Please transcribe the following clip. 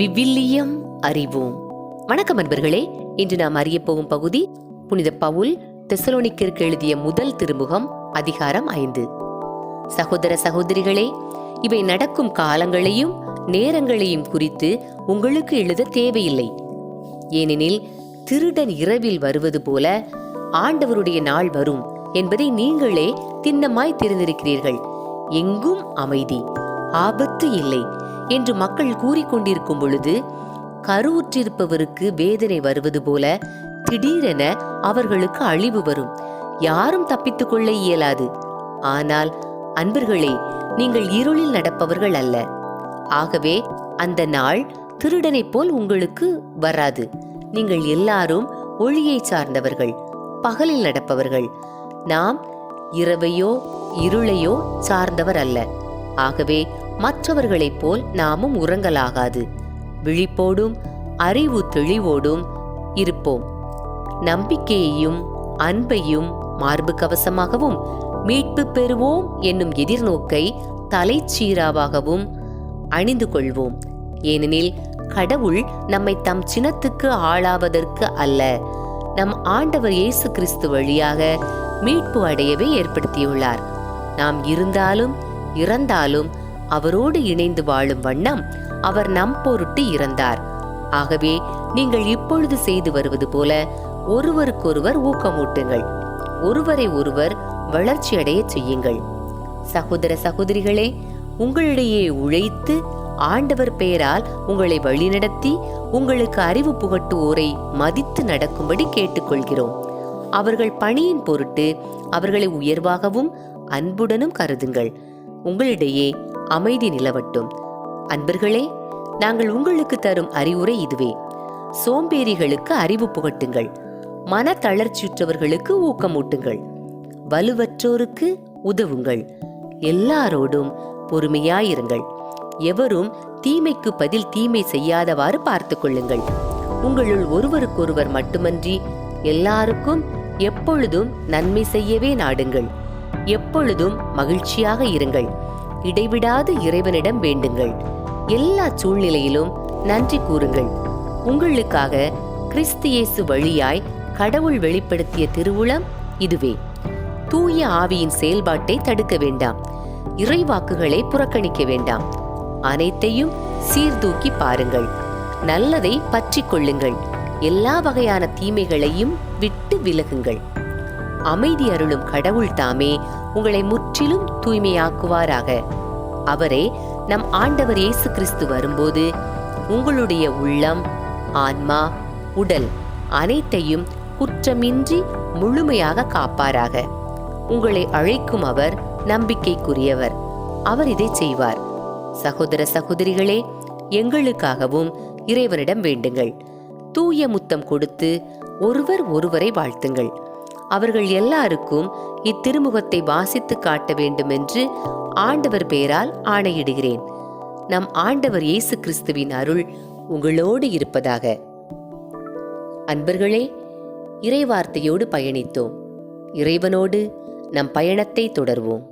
விவிலியம் அறிவோம். வணக்கம் அன்பர்களே. இன்று நாம் அறிய போகும் பகுதி புனித பவுல் தெசலோனிக்கருக்கு எழுதிய முதல் திருமுகம், அதிகாரம் 5. சகோதர சகோதரிகளே, இவை நடக்கும் காலங்களையும் நேரங்களையும் குறித்து உங்களுக்கு எழுத தேவையில்லை. ஏனெனில் திருடன் இரவில் வருவது போல ஆண்டவருடைய நாள் வரும் என்பதை நீங்களே திண்ணமாய் தெரிந்திருக்கிறீர்கள். எங்கும் அமைதி, ஆபத்து இல்லை என்று மக்கள் கூறிக்கொண்டிருக்கும் பொழுது கருவுற்றிருப்பவருக்கு வேதனை வருவது போல திடீரென அவர்களுக்கு அழிவு வரும். யாரும் தப்பித்துக் கொள்ள இயலாது. ஆனால் அன்பர்களே, நீங்கள் இருளில் நடப்பவர்கள் அல்ல. ஆகவே அந்த நாள் திருடனைப் போல் உங்களுக்கு வராது. நீங்கள் எல்லாரும் ஒளியை சார்ந்தவர்கள், பகலில் நடப்பவர்கள். நாம் இரவையோ இருளையோ சார்ந்தவர் அல்ல. ஆகவே மற்றவர்களைப் போல் நாமும் உறங்கலாகாது. விழிப்போடும் அறிவு தெளிவோடும் இருப்போம். நம்பிக்கையையும் அன்பையும் மார்பு கவசமாகவும் மீட்பு பெறுவோம் என்னும் எதிர்நோக்கை தலைச்சீராவாகவும் அணிந்து கொள்வோம். ஏனெனில் கடவுள் நம்மை தம் சினத்துக்கு ஆளாவதற்கு அல்ல, நம் ஆண்டவர் இயேசு கிறிஸ்து வழியாக மீட்பு அடையவே ஏற்படுத்தியுள்ளார். நாம் இருந்தாலும் இறந்தாலும் அவரோடு இணைந்து வாழும் வண்ணம் அவர் நம் பொருட்டு இறந்தார். ஆகவே நீங்கள் இப்பொழுது செய்து வருவது போல ஒருவருக்கொருவர் ஊக்கமூட்டுங்கள், ஒருவரை ஒருவர் வளர்ச்சி அடைய செய்யுங்கள். சகோதர சகோதரிகளே, உங்களிடையே உழைத்து ஆண்டவர் பெயரால் உங்களை வழிநடத்தி உங்களுக்கு அறிவு புகட்டுவோரை மதித்து நடக்கும்படி கேட்டுக்கொள்கிறோம். அவர்கள் பணியின் பொருட்டு அவர்களை உயர்வாகவும் அன்புடனும் கருதுங்கள். உங்களிடையே அமைதி நிலவட்டும். அன்பர்களே, நாங்கள் உங்களுக்கு தரும் அறிவுரை இதுவே. சோம்பேறிகளுக்கு அறிவு புகட்டுங்கள், மன தளர்ச்சியுற்றவர்களுக்கு ஊக்கமூட்டுங்கள், வலுவற்றோருக்கு உதவுங்கள், எல்லாரோடும் பொறுமையாயிருங்கள். எவரும் தீமைக்கு பதில் தீமை செய்யாதவாறு பார்த்து கொள்ளுங்கள். உங்களுள் ஒருவருக்கொருவர் மட்டுமன்றி எல்லாருக்கும் எப்பொழுதும் நன்மை செய்யவே நாடுங்கள். எப்பொழுதும் மகிழ்ச்சியாக இருங்கள். இடைவிடாது இறைவனிடம் வேண்டுங்கள். எல்லா சூழ்நிலையிலும் நன்றி கூறுங்கள். உங்களுக்காக கிறிஸ்து இயேசு வழியாய் கடவுள் வெளிப்படுத்திய திருவுளம் இதுவே. தூய ஆவியின் செயல்பாட்டை தடுக்க வேண்டாம். இறைவாக்குகளை புறக்கணிக்க வேண்டாம். அனைத்தையும் சீர்தூக்கி பாருங்கள். நல்லதை பற்றி கொள்ளுங்கள். எல்லா வகையான தீமைகளையும் விட்டு விலகுங்கள். அமைதி அருளும் கடவுள் தாமே உங்களை முற்றிலும் தூய்மையாக்குவாராக. அவரே நம் ஆண்டவர் இயேசு கிறிஸ்து வரும்போது உங்களுடைய உள்ளம், ஆன்மா, உடல் அனைத்தையும் குற்றமின்றி முழுமையாக காப்பாராக. உங்களை அழைக்கும் அவர் நம்பிக்கைக்குரியவர். அவர் இதை செய்வார். சகோதர சகோதரிகளே, எங்களுக்காகவும் இறைவனிடம் வேண்டுங்கள். தூய முத்தம் கொடுத்து ஒருவர் ஒருவரை வாழ்த்துங்கள். அவர்கள் எல்லாருக்கும் இத்திருமுகத்தை வாசித்து காட்ட வேண்டும் என்று ஆண்டவர் பெயரால் ஆணையிடுகிறேன். நம் ஆண்டவர் இயேசு கிறிஸ்துவின் அருள் உங்களோடு இருப்பதாக. அன்பர்களே, இறைவார்த்தையோடு பயணித்தோம். இறைவனோடு நம் பயணத்தை தொடர்வோம்.